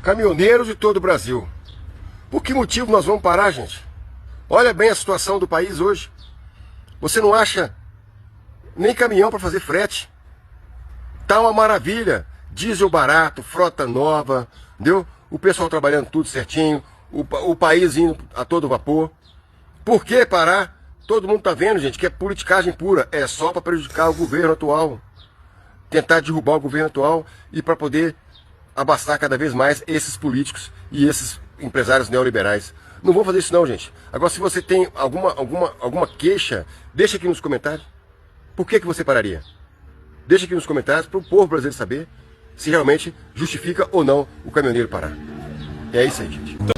caminhoneiros de todo o Brasil. Por que motivo nós vamos parar, gente? Olha bem a situação do país hoje. Você não acha nem caminhão para fazer frete. Tá uma maravilha. Diesel barato, frota nova, entendeu? O pessoal trabalhando tudo certinho, o país indo a todo vapor. Por que parar? Todo mundo tá vendo, gente, que é politicagem pura. É só para prejudicar o governo atual. Tentar derrubar o governo atual e para poder abastar cada vez mais esses políticos e esses empresários neoliberais. Não vou fazer isso não, gente. Agora, se você tem alguma queixa, deixa aqui nos comentários. Por que você pararia? Deixa aqui nos comentários para o povo brasileiro saber se realmente justifica ou não o caminhoneiro parar. É isso aí, gente.